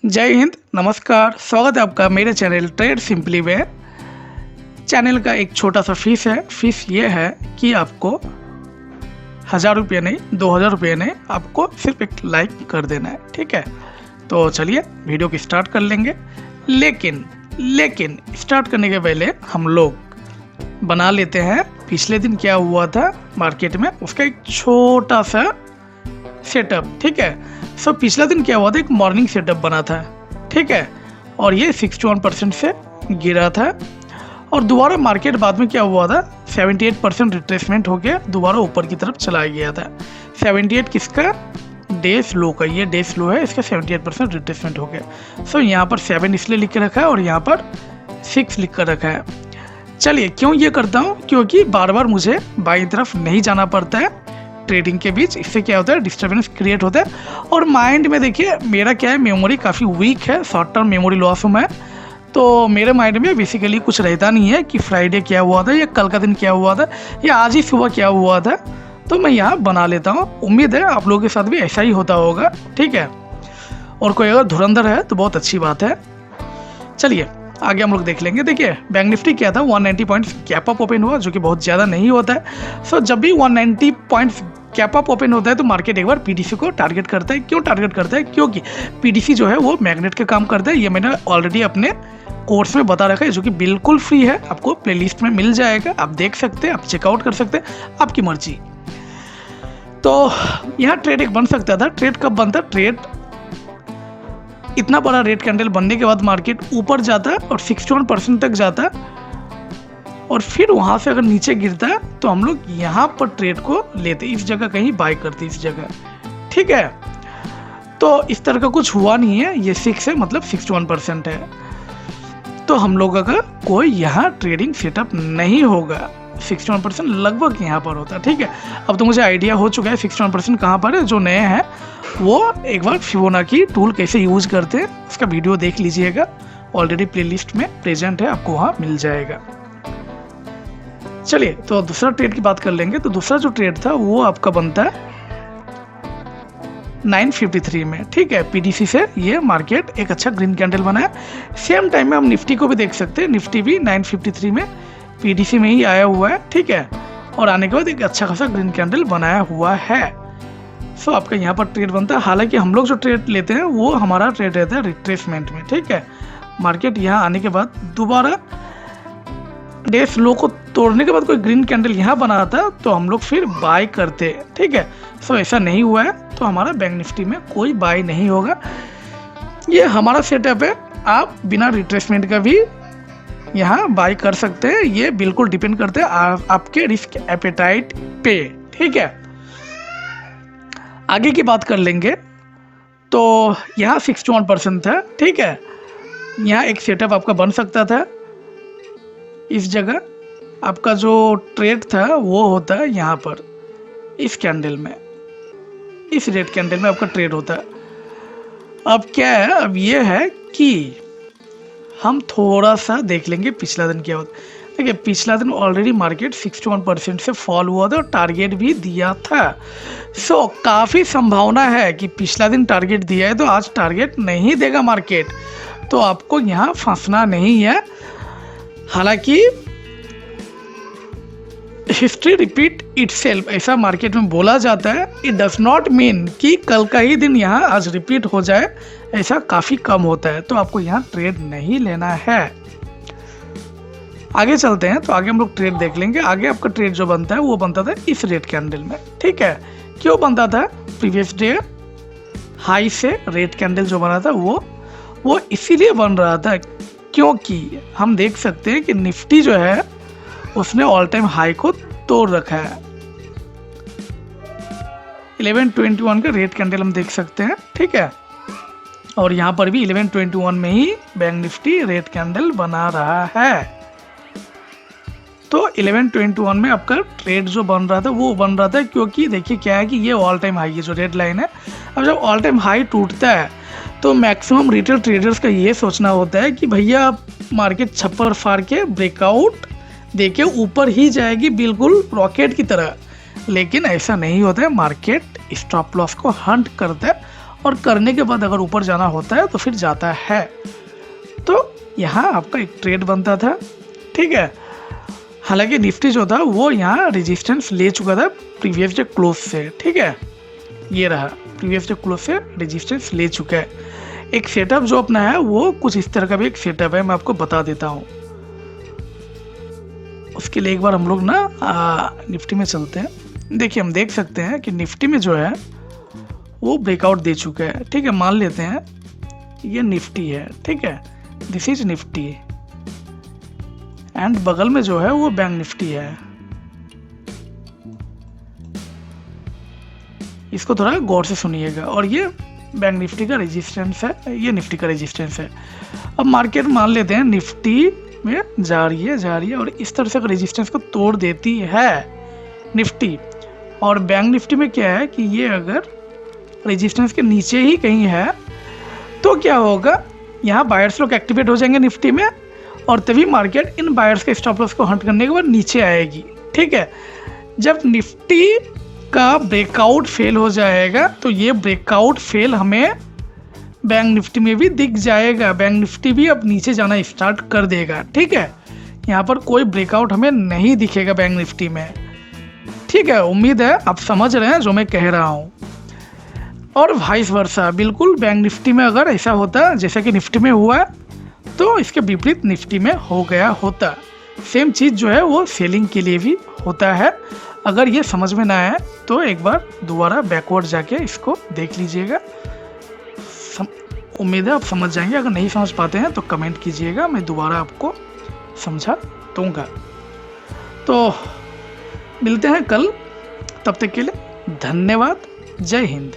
जय हिंद, नमस्कार। स्वागत है आपका मेरे चैनल ट्रेड सिंपली में। चैनल का एक छोटा सा फीस है। फीस ये है कि आपको 1000 रुपये नहीं, 2000 रुपये नहीं, आपको सिर्फ एक लाइक कर देना है। ठीक है, तो चलिए वीडियो को स्टार्ट कर लेंगे। लेकिन स्टार्ट करने के पहले हम लोग बना लेते हैं पिछले दिन क्या हुआ था मार्केट में, उसका एक छोटा सा सेटअप। ठीक है, सो पिछला दिन क्या हुआ था, एक मॉर्निंग सेटअप बना था। ठीक है, और ये 61% से गिरा था और दोबारा मार्केट बाद में क्या हुआ था, 78% रिट्रेसमेंट हो गया, दोबारा ऊपर की तरफ चला गया था। 78 किसका, डे स्लो का, ये डे स्लो है, इसका 78% रिट्रेसमेंट हो गया। सो यहाँ पर 7 इसलिए लिख के रखा है और यहाँ पर 6 लिख कर रखा है। चलिए, क्यों ये करता हूँ, क्योंकि बार बार मुझे बाईं तरफ नहीं जाना पड़ता है ट्रेडिंग के बीच। इससे क्या होता है, डिस्टर्बेंस क्रिएट होता है। और माइंड में देखिए मेरा क्या है, मेमोरी काफ़ी वीक है, शॉर्ट टर्म मेमोरी लॉस हूँ मैं, तो मेरे माइंड में बेसिकली कुछ रहता नहीं है कि फ्राइडे क्या हुआ था या कल का दिन क्या हुआ था या आज ही सुबह क्या हुआ था। तो मैं यहाँ बना लेता हूँ। उम्मीद है आप लोगों के साथ भी ऐसा ही होता होगा। ठीक है, और कोई अगर धुरंधर है तो बहुत अच्छी बात है। चलिए आगे हम लोग देख लेंगे। देखिए बैंक निफ्टी क्या था, 190 पॉइंट्स गैप अप ओपन हुआ, जो कि बहुत ज़्यादा नहीं होता है। सो जब भी 190 पॉइंट्स गैप अप ओपन होता है तो मार्केट एक बार पीडीसी को टारगेट करता है। क्यों टारगेट करता है, क्योंकि पीडीसी जो है वो मैग्नेट का काम करता है। ये मैंने ऑलरेडी अपने कोर्स में बता रखा है, जो कि बिल्कुल फ्री है, आपको प्लेलिस्ट में मिल जाएगा, आप देख सकते हैं, आप चेकआउट कर सकते हैं, आपकी मर्जी। तो यहाँ ट्रेड एक बन सकता था। ट्रेड कब बनता, ट्रेड इतना बड़ा रेड कैंडल बनने के बाद मार्केट ऊपर जाता है और 61% तक जाता है और फिर वहाँ से अगर नीचे गिरता है तो हम लोग यहाँ पर ट्रेड को लेते, इस जगह कहीं बाय करते, इस जगह। ठीक है, तो इस तरह का कुछ हुआ नहीं है, ये 6 है, मतलब 61% है। तो हम लोगों का कोई यहाँ ट्रेडिंग सेटअप नहीं होगा। 61% लगभग यहाँ पर होता है। ठीक है, अब तो मुझे आइडिया हो चुका है 61% कहाँ पर है। जो नए हैं वो एक बार फिबोनाची टूल कैसे यूज करते हैं उसका वीडियो देख लीजिएगा, ऑलरेडी प्लेलिस्ट में प्रेजेंट है, आपको वहाँ मिल जाएगा। चलिए, तो दूसरा ट्रेड की बात कर लेंगे। तो दूसरा जो ट्रेड था वो आपका बनता है 953 में। ठीक है, पीडीसी से ये मार्केट एक अच्छा ग्रीन कैंडल बना है। सेम टाइम में हम निफ्टी को भी देख सकते हैं, निफ्टी भी 953 में पीडीसी में ही आया हुआ है। ठीक है, और आने के बाद एक अच्छा खासा ग्रीन कैंडल बनाया हुआ है। सो आपका यहाँ पर ट्रेड बनता है। हालांकि हम लोग जो ट्रेड लेते हैं वो हमारा ट्रेड रहता है रिट्रेसमेंट में। ठीक है, मार्केट यहाँ आने के बाद दोबारा डे स्लो को तोड़ने के बाद कोई ग्रीन कैंडल यहाँ बनाता तो हम लोग फिर बाय करते। ठीक है, सो ऐसा नहीं हुआ है, तो हमारा बैंक निफ्टी में कोई बाय नहीं होगा। ये हमारा सेटअप है, आप बिना रिट्रेसमेंट का भी यहाँ बाय कर सकते हैं। ये बिल्कुल डिपेंड करते हैं आपके रिस्क एपेटाइट पे। ठीक है, आगे की बात कर लेंगे। तो यहाँ 61% था। ठीक है, यहाँ एक सेटअप आपका बन सकता था। इस जगह आपका जो ट्रेड था वो होता है यहाँ पर, इस कैंडल में, इस रेड कैंडल में आपका ट्रेड होता है। अब क्या है, अब ये है कि हम थोड़ा सा देख लेंगे पिछला दिन क्या होता है। देखिए पिछला दिन ऑलरेडी मार्केट 61% से फॉल हुआ था और टारगेट भी दिया था। सो काफ़ी संभावना है कि पिछला दिन टारगेट दिया है तो आज टारगेट नहीं देगा मार्केट, तो आपको यहाँ फंसना नहीं है। हालांकि हिस्ट्री रिपीट इटसेल्फ, ऐसा मार्केट में बोला जाता है। इट डज नॉट मीन कि कल का ही दिन यहाँ आज रिपीट हो जाए, ऐसा काफ़ी कम होता है, तो आपको यहाँ ट्रेड नहीं लेना है। आगे चलते हैं, तो आगे हम लोग ट्रेड देख लेंगे। आगे आपका ट्रेड जो बनता है वो बनता था इस रेड कैंडल में। ठीक है, क्यों बनता था, प्रीवियस डे हाई से रेड कैंडल जो बना था वो इसीलिए बन रहा था क्योंकि हम देख सकते हैं कि निफ्टी जो है उसने ऑल टाइम हाई को तोड़ रखा है। 1121 का रेड कैंडल हम देख सकते हैं। ठीक है, और यहाँ पर भी 1121 में ही बैंक निफ्टी रेड कैंडल बना रहा है। तो 1121 में आपका ट्रेड जो बन रहा था वो बन रहा था क्योंकि देखिए क्या है कि ये ऑल टाइम हाई, ये जो रेड लाइन है, अब जब ऑल टाइम हाई टूटता है तो मैक्सिमम रिटेल ट्रेडर्स का ये सोचना होता है कि भैया मार्केट छप्पर फाड़ के ब्रेकआउट देके ऊपर ही जाएगी बिल्कुल रॉकेट की तरह, लेकिन ऐसा नहीं होता है। मार्केट स्टॉप लॉस को हंट करता है और करने के बाद अगर ऊपर जाना होता है तो फिर जाता है। तो यहाँ आपका एक ट्रेड बनता था, ठीक है। हालांकि निफ्टी जो था वो यहाँ रेजिस्टेंस ले चुका था प्रीवियस डे क्लोज से, ठीक है। ये रहा प्रीवियस डे क्लोज से रेजिस्टेंस ले चुका है। एक सेटअप जो अपना है वो कुछ इस तरह का भी एक सेटअप है, मैं आपको बता देता हूँ। उसके लिए एक बार हम लोग ना निफ्टी में चलते हैं। देखिए हम देख सकते हैं कि निफ्टी में जो है वो ब्रेकआउट दे चुका है, ठीक है। मान लेते हैं ये निफ्टी है, ठीक है, दिस इज निफ्टी एंड बगल में जो है वो बैंक निफ्टी है। इसको थोड़ा गौर से सुनिएगा। और ये बैंक निफ्टी का रेजिस्टेंस है, ये निफ्टी का रेजिस्टेंस है। अब मार्केट मान लेते हैं निफ्टी में जा रही है और इस तरह से रेजिस्टेंस को तोड़ देती है निफ्टी। और बैंक निफ्टी में क्या है कि ये अगर रेजिस्टेंस के नीचे ही कहीं है तो क्या होगा, यहाँ बायर्स लोग एक्टिवेट हो जाएंगे निफ्टी में और तभी मार्केट इन बायर्स के स्टॉप लॉस को हंट करने के बाद नीचे आएगी, ठीक है। जब निफ्टी का ब्रेकआउट फेल हो जाएगा तो ये ब्रेकआउट फेल हमें बैंक निफ्टी में भी दिख जाएगा। बैंक निफ्टी भी अब नीचे जाना स्टार्ट कर देगा, ठीक है। यहाँ पर कोई ब्रेकआउट हमें नहीं दिखेगा बैंक निफ्टी में, ठीक है। उम्मीद है आप समझ रहे हैं जो मैं कह रहा हूँ। और वाइस वर्सा, बिल्कुल बैंक निफ्टी में अगर ऐसा होता जैसा कि निफ्टी में हुआ तो इसके विपरीत निफ्टी में हो गया होता। सेम चीज़ जो है वो सेलिंग के लिए भी होता है। अगर ये समझ में ना आए तो एक बार दोबारा बैकवर्ड जाके इसको देख लीजिएगा। उम्मीद है आप समझ जाएंगे। अगर नहीं समझ पाते हैं तो कमेंट कीजिएगा, मैं दोबारा आपको समझा दूंगा। तो मिलते हैं कल, तब तक के लिए धन्यवाद। जय हिंद।